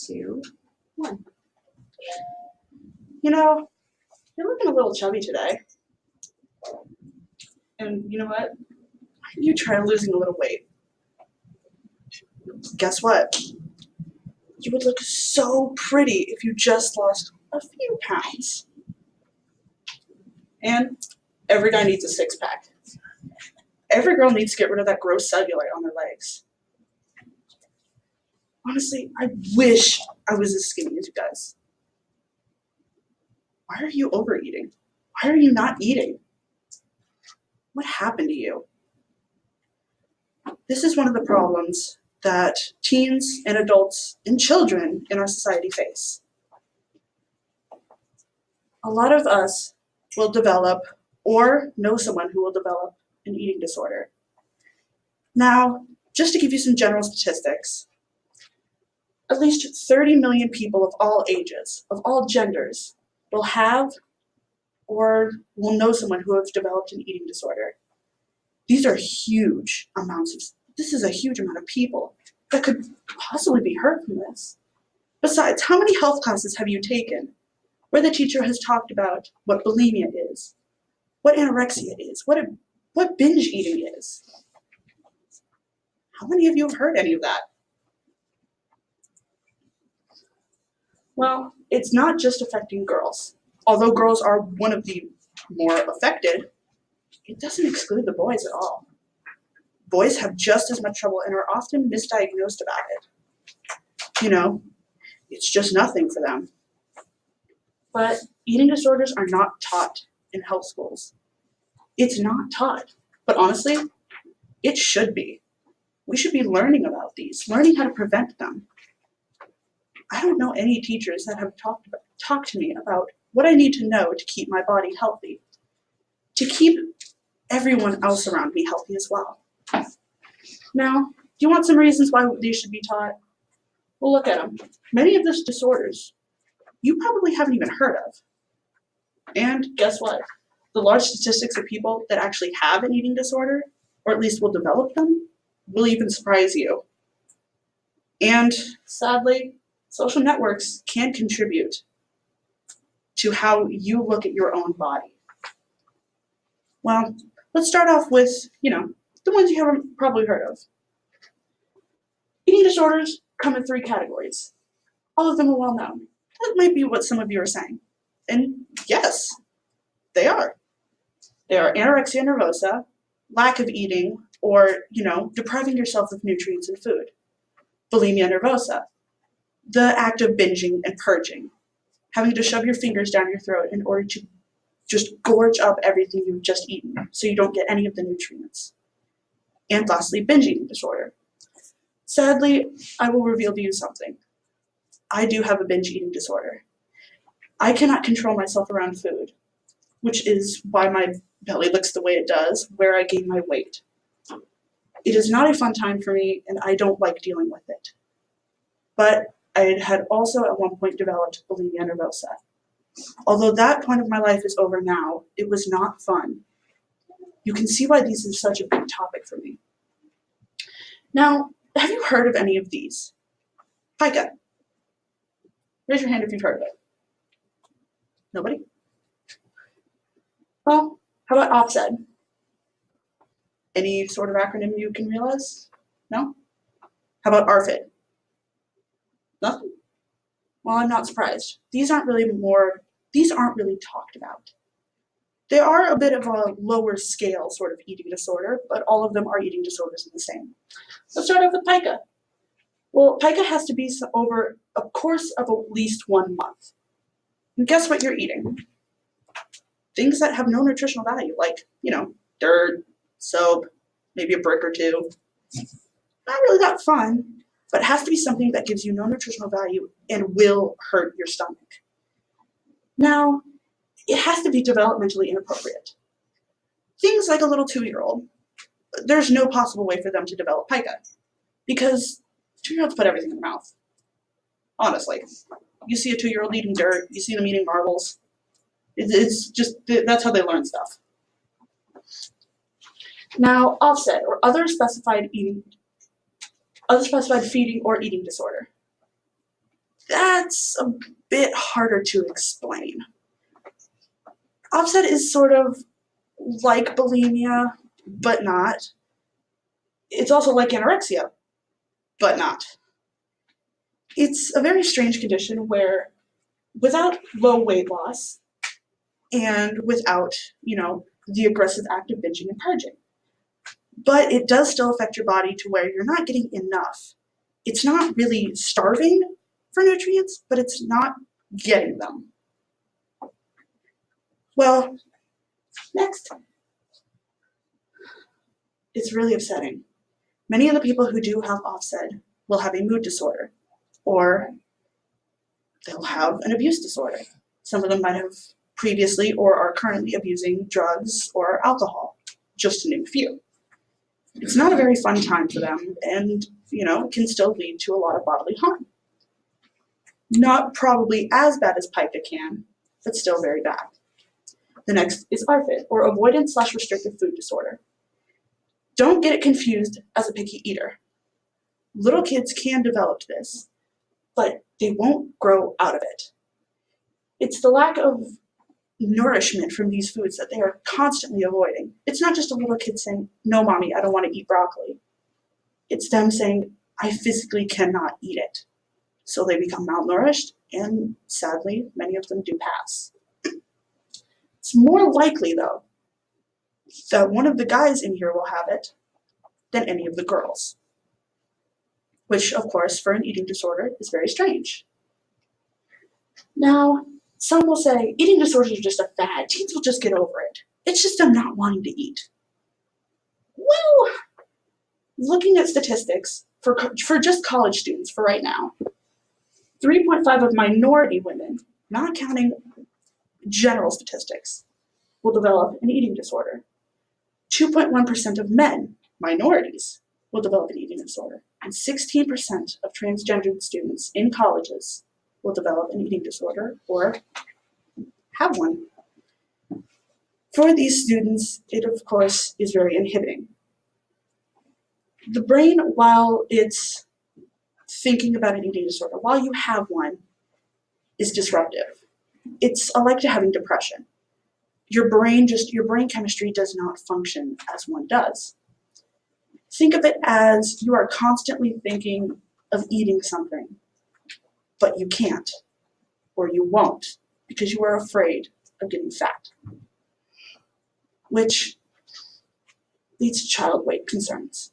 2, 1. You know, you're looking a little chubby today. And you know what? You try losing a little weight. Guess what? You would look so pretty if you just lost a few pounds. And every guy needs a six-pack. Every girl needs to get rid of that gross cellulite on their legs. Honestly, I wish I was as skinny as you guys. Why are you overeating? Why are you not eating? What happened to you? This is one of the problems that teens and adults and children in our society face. A lot of us will develop or know someone who will develop an eating disorder. Now, just to give you some general statistics, at least 30 million people of all ages, of all genders, will have or will know someone who has developed an eating disorder. These are huge amounts this is a huge amount of people that could possibly be hurt from this. Besides, how many health classes have you taken where the teacher has talked about what bulimia is, what anorexia is, what binge eating is? How many of you have heard any of that? Well, it's not just affecting girls. Although girls are one of the more affected, it doesn't exclude the boys at all. Boys have just as much trouble and are often misdiagnosed about it. You know, it's just nothing for them. But eating disorders are not taught in health schools. It's not taught. But honestly, it should be. We should be learning about these, learning how to prevent them. I don't know any teachers that have talked to me about what I need to know to keep my body healthy, to keep everyone else around me healthy as well. Now, do you want some reasons why these should be taught? Well, look at them. Many of these disorders you probably haven't even heard of. And guess what? The large statistics of people that actually have an eating disorder, or at least will develop them, will even surprise you. And sadly, social networks can contribute to how you look at your own body. Well, let's start off with, the ones you haven't probably heard of. Eating disorders come in 3 categories. All of them are well known. That might be what some of you are saying. And yes, they are. They are anorexia nervosa, lack of eating, or, depriving yourself of nutrients and food. Bulimia nervosa, the act of binging and purging, having to shove your fingers down your throat in order to just gorge up everything you've just eaten so you don't get any of the nutrients. And lastly, binge eating disorder. Sadly, I will reveal to you something. I do have a binge eating disorder. I cannot control myself around food, which is why my belly looks the way it does, where I gain my weight. It is not a fun time for me, and I don't like dealing with it. But I had also at one point developed bulimia nervosa. Although that point of my life is over now, it was not fun. You can see why these are such a big topic for me. Now, have you heard of any of these? Pica. Raise your hand if you've heard of it. Nobody? Well, how about offset? Any sort of acronym you can realize? No? How about ARFID? Nothing? Well, I'm not surprised. These aren't really talked about. They are a bit of a lower scale sort of eating disorder, but all of them are eating disorders in the same. Let's start off with pica. Well, pica has to be over a course of at least 1 month. And guess what you're eating? Things that have no nutritional value, like, dirt, soap, maybe a brick or two. Not really that fun, but it has to be something that gives you no nutritional value and will hurt your stomach. Now, it has to be developmentally inappropriate. Things like a little 2-year-old, there's no possible way for them to develop pica because 2-year-olds put everything in their mouth. Honestly, you see a 2-year-old eating dirt, you see them eating marbles. It's just, that's how they learn stuff. Now, offset or other specified feeding or eating disorder. That's a bit harder to explain. Offset is sort of like bulimia, but not. It's also like anorexia, but not. It's a very strange condition where without low weight loss and without, the aggressive act of binging and purging. But it does still affect your body to where you're not getting enough. It's not really starving for nutrients, but it's not getting them. Well, next, it's really upsetting. Many of the people who do have offset will have a mood disorder, or they'll have an abuse disorder. Some of them might have previously or are currently abusing drugs or alcohol, just to name a few. It's not a very fun time for them, and it can still lead to a lot of bodily harm. Not probably as bad as pica can, but still very bad. The next is ARFID, or avoidance/restrictive food disorder. Don't get it confused as a picky eater. Little kids can develop this, but they won't grow out of it. It's the lack of nourishment from these foods that they are constantly avoiding. It's not just a little kid saying, "No, mommy, I don't want to eat broccoli." It's them saying, "I physically cannot eat it." So they become malnourished, and sadly, many of them do pass. It's more likely, though, that one of the guys in here will have it than any of the girls, which, of course, for an eating disorder is very strange. Now, some will say eating disorders are just a fad. Teens will just get over it. It's just them not wanting to eat. Well, looking at statistics for just college students for right now, 3.5 of minority women, not counting general statistics, will develop an eating disorder. 2.1% of men, minorities, will develop an eating disorder. And 16% of transgendered students in colleges will develop an eating disorder or have one. For these students, it of course is very inhibiting. The brain, while it's thinking about an eating disorder, while you have one, is disruptive. It's like to having depression. Your brain chemistry does not function as one does. Think of it as you are constantly thinking of eating something, but you can't, or you won't, because you are afraid of getting fat, which leads to child weight concerns.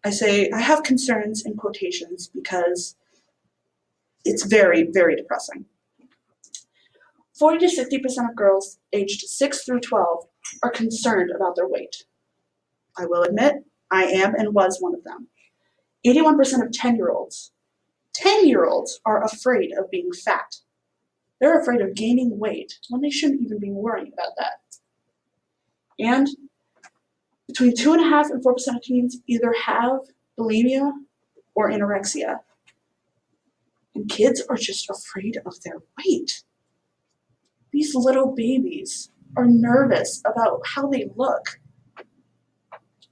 I say I have concerns in quotations because it's very, very depressing. 40 to 60% of girls aged 6 through 12 are concerned about their weight. I will admit, I am and was one of them. 81% of 10-year-olds are afraid of being fat. They're afraid of gaining weight when they shouldn't even be worrying about that. And between 2.5% and 4% of teens either have bulimia or anorexia. And kids are just afraid of their weight. These little babies are nervous about how they look.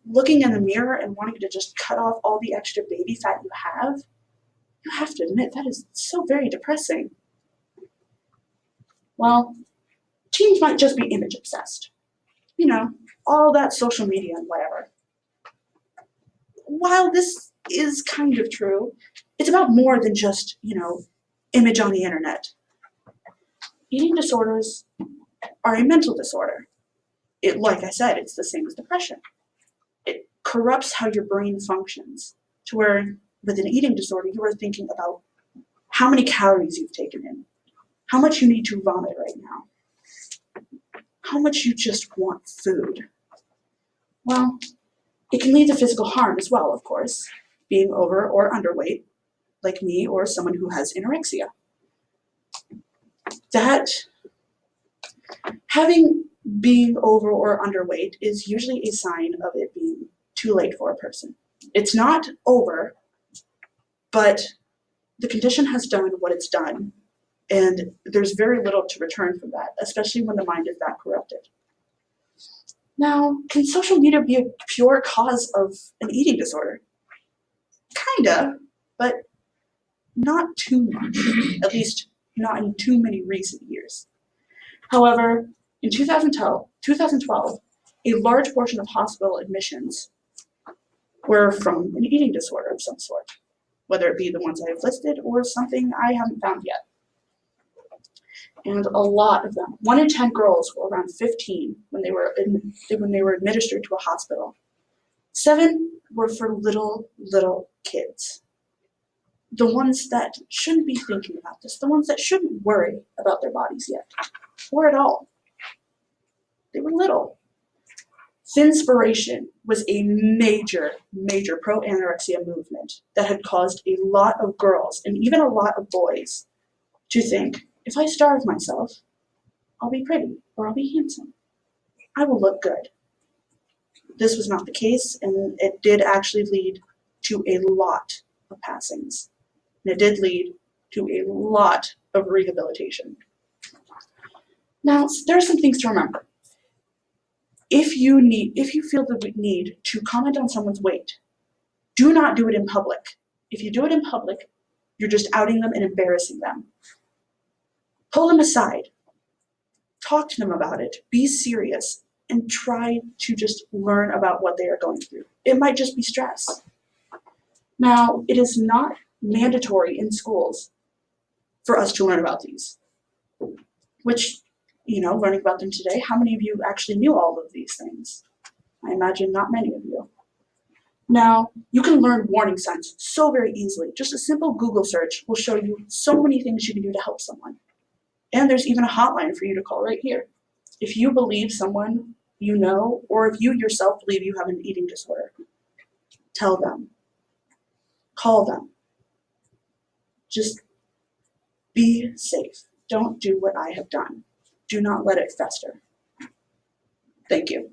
Looking in the mirror and wanting to just cut off all the extra baby fat you have to admit that is so very depressing. Well, teens might just be image obsessed. All that social media and whatever. While this is kind of true, it's about more than just, image on the internet. Eating disorders are a mental disorder. Like I said, it's the same as depression. It corrupts how your brain functions to where with an eating disorder, you are thinking about how many calories you've taken in, how much you need to vomit right now, how much you just want food. Well, it can lead to physical harm as well, of course, being over or underweight, like me or someone who has anorexia. That being over or underweight is usually a sign of it being too late for a person. It's not over, but the condition has done what it's done, and there's very little to return from that, especially when the mind is that corrupted. Now, can social media be a pure cause of an eating disorder? Kinda, but not too much, at least not in too many recent years. However, in 2012, a large portion of hospital admissions were from an eating disorder of some sort, whether it be the ones I have listed or something I haven't found yet. And a lot of them, 1 in 10 girls were around 15 when they were administered to a hospital. 7 were for little kids. The ones that shouldn't be thinking about this, the ones that shouldn't worry about their bodies yet, or at all. They were little. Finspiration was a major pro-anorexia movement that had caused a lot of girls and even a lot of boys to think, if I starve myself, I'll be pretty or I'll be handsome. I will look good. This was not the case, and it did actually lead to a lot of passings. And it did lead to a lot of rehabilitation. Now, there are some things to remember. If you feel the need to comment on someone's weight, do not do it in public. If you do it in public, you're just outing them and embarrassing them. Pull them aside. Talk to them about it. Be serious and try to just learn about what they are going through. It might just be stress. Now, it is not mandatory in schools for us to learn about these, which, learning about them today, how many of you actually knew all of these things? I imagine not many of you. Now, you can learn warning signs so very easily. Just a simple Google search will show you so many things you can do to help someone. And there's even a hotline for you to call right here. If you believe someone you know, or if you yourself believe you have an eating disorder, tell them. Call them. Just be safe. Don't do what I have done. Do not let it fester. Thank you.